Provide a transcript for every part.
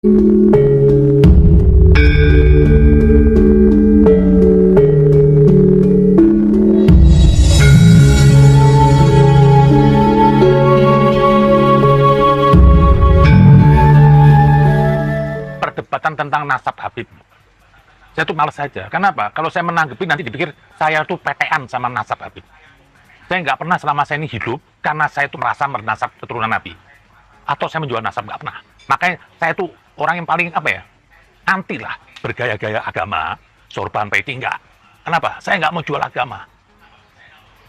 Perdebatan tentang nasab Habib, saya tuh males saja. Kenapa? Kalau saya menanggapi nanti dipikir saya tuh petean sama nasab Habib. Saya nggak pernah selama saya ini hidup karena saya tuh merasa bernasab keturunan Nabi. Atau saya menjual nasab, nggak pernah. Makanya saya tuh orang yang paling anti lah bergaya-gaya agama, sorban peti, enggak. Kenapa? Saya nggak mau jual agama.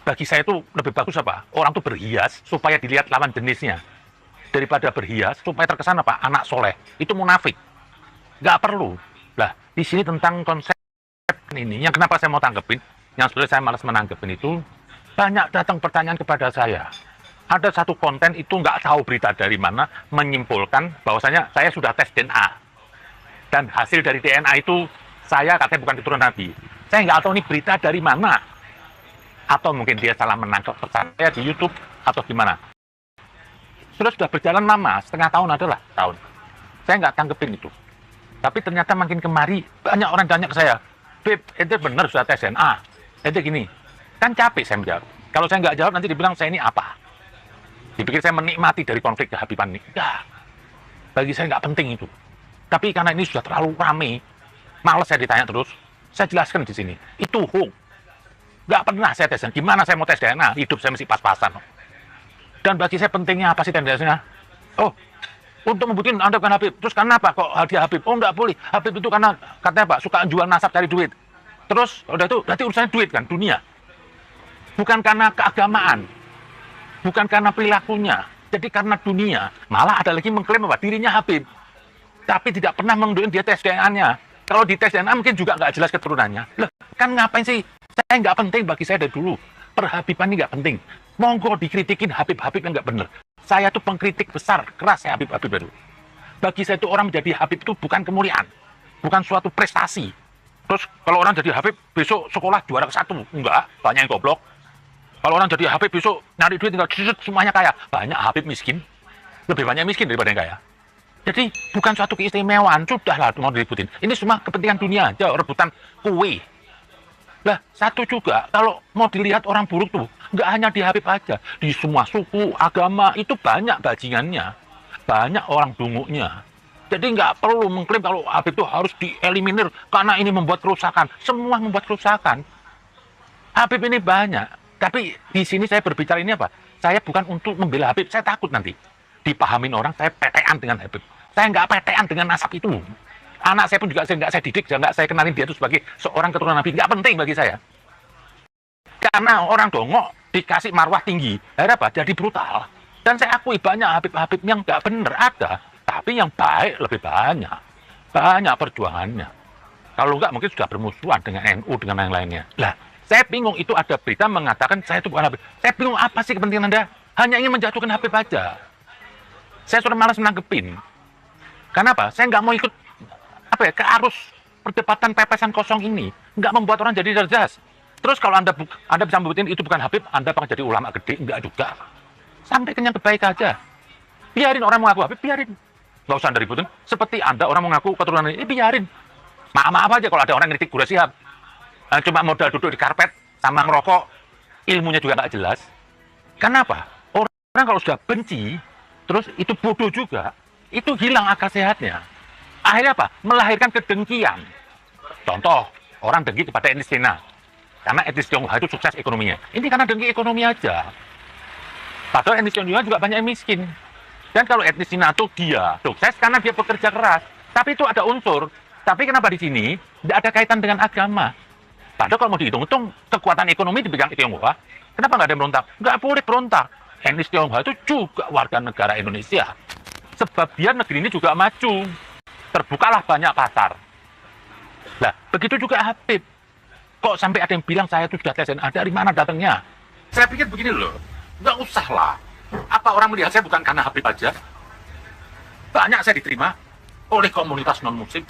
Bagi saya itu lebih bagus orang tuh berhias supaya dilihat lawan jenisnya, daripada berhias supaya terkesan anak soleh. Itu munafik. Nggak perlu. Lah, di sini tentang konsep ini, yang kenapa saya mau tanggepin, yang sebenarnya saya malas menanggepin itu, banyak datang pertanyaan kepada saya. Ada satu konten itu nggak tahu berita dari mana, menyimpulkan bahwasanya saya sudah tes DNA. Dan hasil dari DNA itu, saya katanya bukan keturunan Nabi. Saya nggak tahu ini berita dari mana. Atau mungkin dia salah menangkap pesan saya di YouTube, atau gimana. Sudah berjalan lama, setengah tahun adalah tahun. Saya nggak tanggepin itu. Tapi ternyata makin kemari, banyak orang tanya ke saya, Beb, ente bener sudah tes DNA? Ente gini, kan capek saya menjawab. Kalau saya nggak jawab, nanti dibilang saya ini apa? Dipikir saya menikmati dari konflik kehabiban ini. Enggak. Bagi saya nggak penting itu. Tapi karena ini sudah terlalu rame, males saya ditanya terus, saya jelaskan di sini. Itu hoax. Nggak pernah saya tes DNA. Gimana saya mau tes DNA? Hidup saya mesti pas-pasan. Dan bagi saya pentingnya apa sih tendensinya? Oh, untuk membuktikan Anda bukan Habib. Terus kenapa kok dia Habib? Oh, nggak boleh. Habib itu karena katanya suka jual nasab cari duit. Terus udah itu berarti urusannya duit kan, dunia. Bukan karena keagamaan. Bukan karena perilakunya. Jadi karena dunia. Malah ada lagi mengklaim dirinya Habib. Tapi tidak pernah menunjukkan dia tes DNA-nya. Kalau di tes DNA mungkin juga nggak jelas keturunannya. Loh, kan ngapain sih? Saya nggak penting bagi saya dari dulu. Perhabiban ini nggak penting. Monggo dikritikin Habib-Habib yang nggak bener. Saya tuh pengkritik besar, keras ya Habib-Habib baru. Bagi saya itu orang menjadi Habib itu bukan kemuliaan. Bukan suatu prestasi. Terus kalau orang jadi Habib, besok sekolah juara ke-1. Enggak, banyak yang goblok. Kalau orang jadi Habib, besok nyari duit tinggal semuanya kaya. Banyak Habib miskin. Lebih banyak miskin daripada yang kaya. Jadi bukan suatu keistimewaan. Sudahlah mau diributin. Ini semua kepentingan dunia aja, rebutan kue. Lah, satu juga, kalau mau dilihat orang buruk tuh, nggak hanya di Habib aja. Di semua suku, agama, itu banyak bajingannya. Banyak orang dunguknya. Jadi nggak perlu mengklaim kalau Habib itu harus dieliminir karena ini membuat kerusakan. Semua membuat kerusakan. Habib ini banyak. Tapi di sini saya berbicara ini apa? Saya bukan untuk membela Habib. Saya takut nanti dipahamin orang saya petean dengan Habib. Saya nggak petean dengan nasab itu. Anak saya pun juga nggak saya didik, nggak saya kenalin dia itu sebagai seorang keturunan Nabi. Nggak penting bagi saya. Karena orang dongok dikasih marwah tinggi, akhirnya apa? Jadi brutal. Dan saya akui banyak Habib-Habib yang nggak bener ada, tapi yang baik lebih banyak. Banyak perjuangannya. Kalau nggak mungkin sudah bermusuhan dengan NU, dengan yang lainnya. Lah, saya bingung itu ada berita mengatakan saya itu bukan Habib. Saya bingung apa sih kepentingan Anda? Hanya ingin menjatuhkan Habib aja. Saya sudah malas menanggepin. Kenapa? Saya nggak mau ikut ke arus perdebatan pepesan kosong ini. Nggak membuat orang jadi cerdas. Terus kalau Anda bisa membuktikan itu bukan Habib, Anda bakal jadi ulama gede. Enggak juga. Sampaikan yang terbaik aja. Biarin orang mengaku Habib, biarin. Nggak usah Anda ributin. Seperti Anda orang mengaku keturunan ini, biarin. Maaf aja kalau ada orang kritik Gura Shihab. Cuma modal duduk di karpet, sama ngerokok, ilmunya juga nggak jelas. Kenapa? Orang kalau sudah benci, terus itu bodoh juga, itu hilang akal sehatnya. Akhirnya apa? Melahirkan kedengkian. Contoh, orang dengki kepada etnis Cina. Karena etnis Tionghoa itu sukses ekonominya. Ini karena dengki ekonomi aja. Padahal etnis Tionghoa juga banyak yang miskin. Dan kalau etnis Cina itu dia sukses karena dia bekerja keras. Tapi itu ada unsur. Tapi kenapa di sini tidak ada kaitan dengan agama? Padahal kalau mau dihitung-hitung, kekuatan ekonomi dipegang Tionghoa. Kenapa nggak ada yang berontak? Nggak boleh berontak. Etnis Tionghoa itu juga warga negara Indonesia. Sebab biar negeri ini juga maju. Terbukalah banyak pasar. Nah, begitu juga Habib. Kok sampai ada yang bilang saya itu sudah tes DNA, dari mana datangnya? Saya pikir begini loh, nggak usah lah. Apa orang melihat saya bukan karena Habib aja? Banyak saya diterima oleh komunitas non-muslim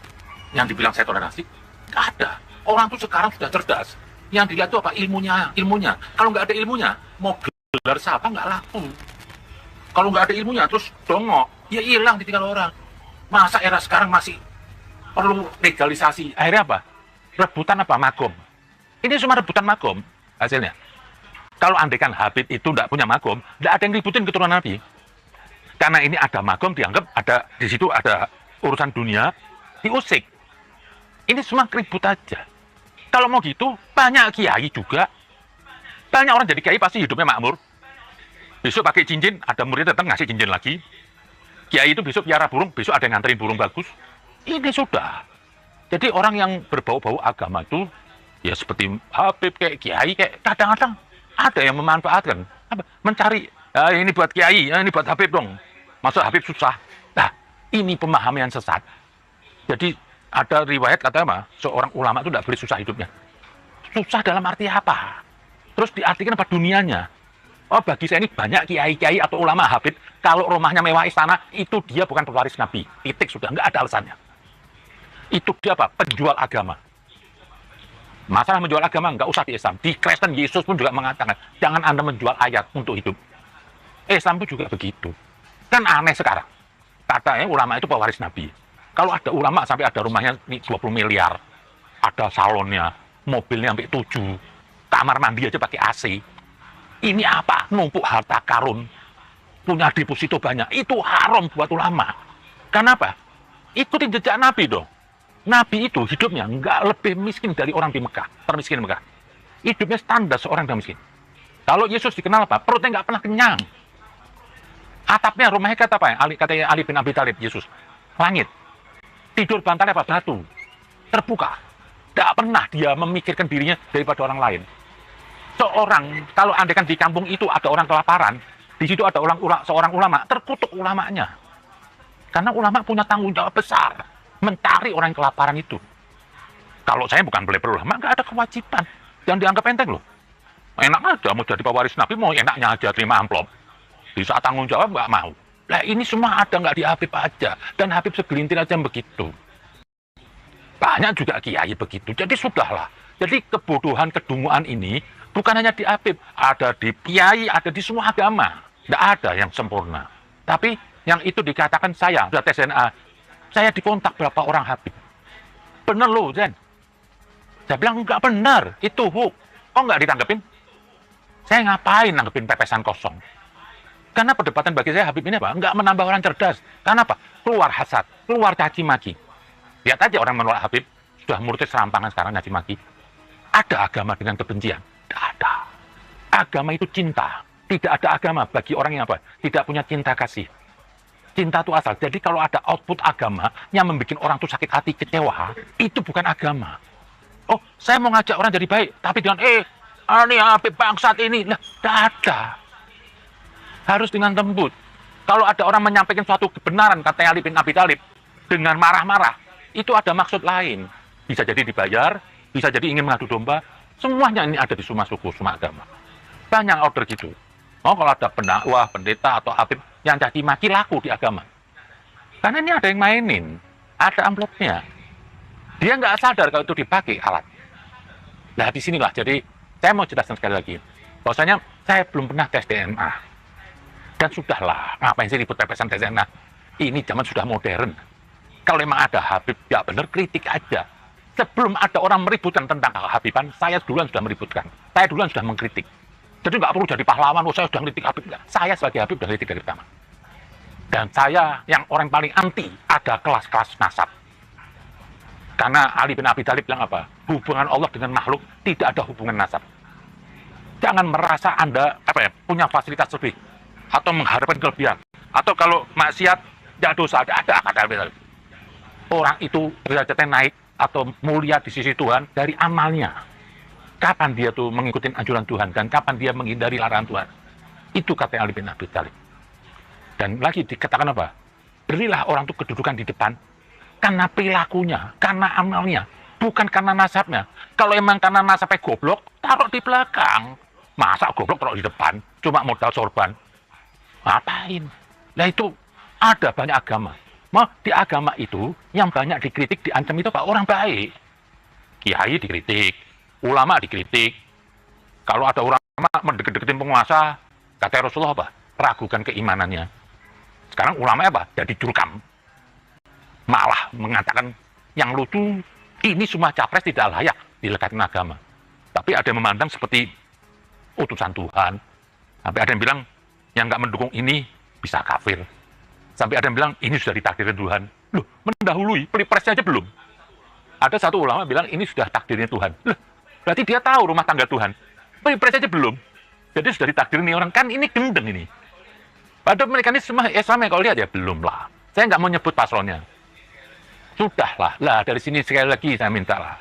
yang dibilang saya toleransi. Nggak ada. Orang tuh sekarang sudah cerdas. Yang dilihat itu apa? Ilmunya. Kalau nggak ada ilmunya, mau gelar siapa nggak laku. Kalau nggak ada ilmunya, terus dongok, ya hilang ditinggal orang. Masa era sekarang masih perlu legalisasi? Akhirnya apa? Rebutan apa? Magom. Ini cuma rebutan magom hasilnya. Kalau andaikan Habib itu tidak punya magom, tidak ada yang ributin keturunan Nabi. Karena ini ada magom, dianggap ada di situ ada urusan dunia, diusik. Ini semua ribut aja. Kalau mau gitu, banyak kiai juga. Banyak orang jadi kiai pasti hidupnya makmur. Besok pakai cincin, ada murid datang ngasih cincin lagi. Kiai itu besok piara burung, besok ada yang nganterin burung bagus. Ini sudah. Jadi orang yang berbau-bau agama itu, ya seperti Habib, kayak kiai, kayak kadang-kadang ada yang memanfaatkan. Mencari, ini buat kiai, ini buat Habib dong. Masa Habib susah? Nah, ini pemahaman yang sesat. Jadi ada riwayat kata apa? Seorang ulama itu tidak boleh susah hidupnya. Susah dalam arti apa? Terus diartikan apa dunianya? Oh, bagi saya ini banyak kiai-kiai atau ulama Habib, kalau rumahnya mewah istana, itu dia bukan pewaris Nabi. Titik sudah, nggak ada alasannya. Itu dia apa? Penjual agama. Masalah menjual agama nggak usah di Islam. Di Kristen Yesus pun juga mengatakan, jangan Anda menjual ayat untuk hidup. Islam pun juga begitu. Kan aneh sekarang. Katanya ulama itu pewaris Nabi. Kalau ada ulama sampai ada rumahnya 20 miliar, ada salonnya, mobilnya sampai 7, kamar mandi aja pakai AC. Ini apa? Numpuk harta karun, punya deposito banyak. Itu haram buat ulama. Kenapa? Ikutin jejak Nabi dong. Nabi itu hidupnya nggak lebih miskin dari orang di Mekah, termiskin di Mekah. Hidupnya standar seorang yang miskin. Kalau Yesus dikenal apa? Perutnya nggak pernah kenyang. Atapnya rumahnya kata apa ya? Katanya Ali bin Abi Thalib, Yesus. Langit. Tidur bantalnya apa? Batu. Terbuka. Tidak pernah dia memikirkan dirinya daripada orang lain. Seorang, kalau andaikan di kampung itu ada orang kelaparan, di situ ada seorang ulama, terkutuk ulamanya. Karena ulama punya tanggung jawab besar, mencari orang yang kelaparan itu. Kalau saya bukan boleh berulama, nggak ada kewajiban. Jangan dianggap enteng loh. Enak aja, mau jadi pewaris Nabi, mau enaknya aja terima amplop. Di saat tanggung jawab nggak mau. Nah ini semua ada nggak di Habib aja. Dan Habib segelintir aja begitu. Banyak juga kiai begitu. Jadi sudahlah. Jadi kebodohan, kedunguan ini bukan hanya di Habib, ada di kiai, ada di semua agama. Tidak ada yang sempurna. Tapi yang itu dikatakan saya, sudah tes DNA, saya dikontak berapa orang Habib. Bener loh, Zen. Saya bilang, enggak benar, itu hoax. Kok nggak ditanggepin? Saya ngapain nanggepin pepesan kosong? Karena perdebatan bagi saya Habib ini apa? Nggak menambah orang cerdas. Karena apa? Keluar hasad, keluar caci maki. Lihat aja orang menolak Habib, sudah murtad serampangan sekarang caci maki. Ada agama dengan kebencian? Tidak ada. Agama itu cinta. Tidak ada agama bagi orang yang apa? Tidak punya cinta kasih. Cinta itu asal. Jadi kalau ada output agama yang membuat orang itu sakit hati, kecewa, itu bukan agama. Oh, saya mau ngajak orang jadi baik, tapi dengan ini Habib bangsat ini. Nah, tidak ada. Harus dengan lembut. Kalau ada orang menyampaikan suatu kebenaran, kata Ali bin Abi Thalib, dengan marah-marah, itu ada maksud lain. Bisa jadi dibayar, bisa jadi ingin mengadu domba. Semuanya ini ada di semua suku, semua agama. Banyak order gitu. Oh, kalau ada pendakwah, pendeta, atau Habib yang caci maki laku di agama. Karena ini ada yang mainin. Ada amplopnya. Dia nggak sadar kalau itu dipakai alat. Nah, di sinilah. Jadi, saya mau jelaskan sekali lagi. Bahwasanya saya belum pernah tes DNA. Dan sudahlah, ngapain sih ribut pepesan tes DNA? Ini zaman sudah modern. Kalau memang ada Habib, ya benar, kritik aja. Sebelum ada orang meributkan tentang Habiban, saya duluan sudah meributkan. Saya duluan sudah mengkritik. Jadi nggak perlu jadi pahlawan, saya sudah mengkritik Habib. Enggak. Saya sebagai Habib sudah kritik dari pertama. Dan saya yang orang paling anti ada kelas-kelas nasab. Karena Ali bin Abi Thalib bilang apa? Hubungan Allah dengan makhluk tidak ada hubungan nasab. Jangan merasa Anda punya fasilitas lebih atau mengharapkan kelebihan. Atau kalau maksiat, tidak dosa, ada kata Ali bin Thalib. Orang itu derajatnya naik atau mulia di sisi Tuhan dari amalnya. Kapan dia tuh mengikuti anjuran Tuhan dan kapan dia menghindari larangan Tuhan. Itu kata Ali bin Abi Thalib. Dan lagi dikatakan apa? Berilah orang itu kedudukan di depan karena perilakunya, karena amalnya, bukan karena nasabnya. Kalau emang karena nasabnya goblok, taruh di belakang. Masa goblok taruh di depan, cuma modal sorban. Ngapain? Nah itu ada banyak agama. Mau di agama itu yang banyak dikritik, diancam itu Pak orang baik. Kiai dikritik, ulama dikritik. Kalau ada ulama mendeket-deketin penguasa, kata Rasulullah apa? Ragukan keimanannya. Sekarang ulama apa? Jadi jurkam. malah mengatakan yang lucu, ini semua capres tidak layak dilekatkan agama. Tapi ada yang memandang seperti utusan Tuhan. Sampai ada yang bilang, yang nggak mendukung ini bisa kafir. Sampai ada yang bilang, ini sudah ditakdirkan Tuhan. Loh, mendahului, Pilpresnya aja belum. Ada satu ulama bilang, ini sudah takdirnya Tuhan. Loh, berarti dia tahu rumah tangga Tuhan. Pilpresnya aja belum. Jadi sudah ditakdirin nih orang, kan ini gendeng ini. Padahal mereka ini semua Islam kalau lihat ya belum lah. Saya nggak mau nyebut paslonnya. Sudahlah, lah dari sini sekali lagi saya minta lah.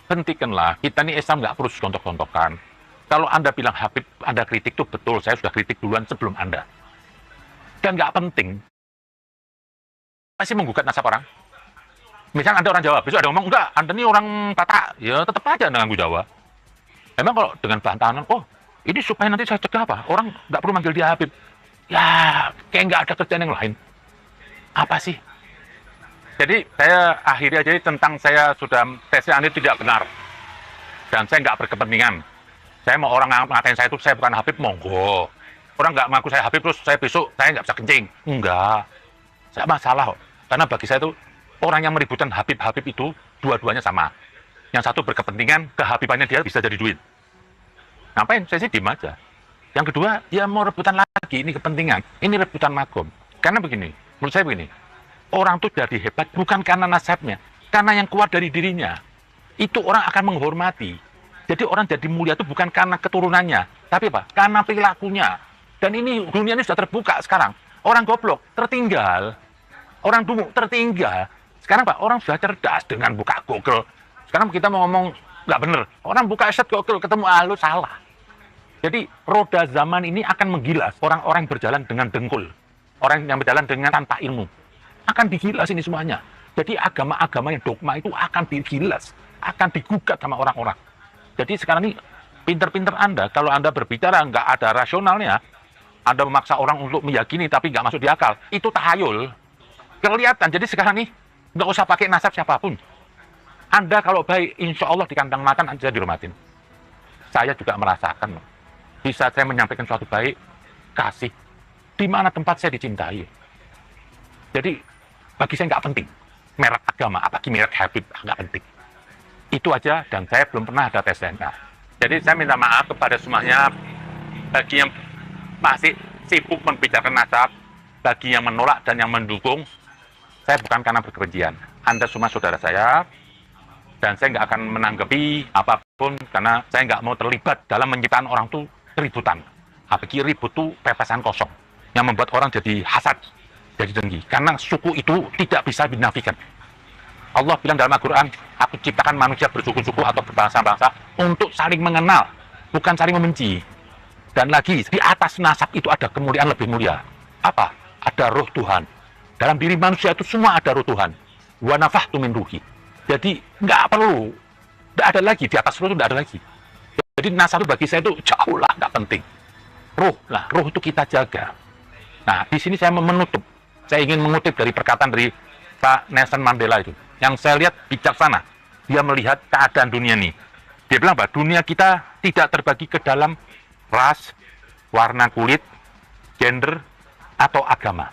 Hentikanlah, kita ini Islam nggak perlu gontok-gontokan. Kalau Anda bilang Habib, Anda kritik itu betul, saya sudah kritik duluan sebelum Anda. Dan nggak penting. Masih menggugat nasab orang. Misalnya Anda orang Jawa, besok ada ngomong, enggak, Anda ini orang Batak, ya tetap aja Anda nganggu Jawa. Emang kalau dengan bantahan, oh ini supaya nanti saya cegah apa? Orang nggak perlu manggil dia Habib. Ya, kayak nggak ada kerjaan yang lain. Apa sih? Jadi saya akhiri aja tentang saya sudah tesnya Anda tidak benar. Dan saya nggak berkepentingan. Saya mau orang ngatain saya itu saya bukan Habib, monggo. Orang nggak mengaku saya Habib terus saya besok saya nggak bisa kencing. Enggak. Saya masalah kok. Karena bagi saya itu orang yang meributkan Habib-Habib itu dua-duanya sama. Yang satu berkepentingan, kehabibannya dia bisa jadi duit. Ngapain? Saya sih diem aja. Yang kedua, ya mau rebutan lagi, ini kepentingan. Ini rebutan makom. Karena begini, menurut saya begini, orang itu jadi hebat bukan karena nasabnya, karena yang kuat dari dirinya. Itu orang akan menghormati. Jadi orang jadi mulia itu bukan karena keturunannya, tapi apa? Karena perilakunya. Dan ini dunia ini sudah terbuka sekarang. Orang goblok tertinggal, orang dungu tertinggal. Sekarang Pak, orang sudah cerdas dengan buka Google. Sekarang kita mau ngomong nggak bener, orang buka set Google ketemu lu salah. Jadi roda zaman ini akan menggilas orang-orang yang berjalan dengan dengkul, orang yang berjalan dengan tanpa ilmu. Akan digilas ini semuanya. Jadi agama-agama yang dogma itu akan digilas, akan digugat sama orang-orang. Jadi sekarang ini pinter-pinter Anda, kalau Anda berbicara nggak ada rasionalnya, Anda memaksa orang untuk meyakini tapi nggak masuk di akal, itu tahayul. Kelihatan, jadi sekarang nih nggak usah pakai nasab siapapun. Anda kalau baik, insya Allah di kandang makan Anda dihormatin. Saya juga merasakan, bisa saya menyampaikan suatu baik, kasih, di mana tempat saya dicintai. Jadi bagi saya nggak penting merek agama, apalagi merek Habib, nggak penting. Itu aja, dan saya belum pernah ada tes DNA. Jadi saya minta maaf kepada semuanya, bagi yang masih sibuk membicarakan nasab, bagi yang menolak dan yang mendukung, saya bukan karena berkebencian. Anda semua saudara saya, dan saya nggak akan menanggapi apapun, karena saya nggak mau terlibat dalam menciptakan orang itu keributan. Apalagi ribut itu pepesan kosong, yang membuat orang jadi hasad, jadi dengki. Karena suku itu tidak bisa dinafikan. Allah bilang dalam Al-Quran, aku ciptakan manusia bersuku-suku atau berbangsa-bangsa untuk saling mengenal, bukan saling membenci. Dan lagi, di atas nasab itu ada kemuliaan lebih mulia. Apa? Ada roh Tuhan. Dalam diri manusia itu semua ada roh Tuhan. Wa nafahtu min ruhi. Jadi nggak perlu, nggak ada lagi, di atas roh itu nggak ada lagi. Jadi nasab itu bagi saya itu jauh lah, nggak penting. Roh lah, roh itu kita jaga. Nah, di sini saya menutup. Saya ingin mengutip dari perkataan dari Pak Nelson Mandela itu. Yang saya lihat bijaksana. Dia melihat keadaan dunia ini. Dia bilang bahwa dunia kita tidak terbagi ke dalam ras, warna kulit, gender, atau agama.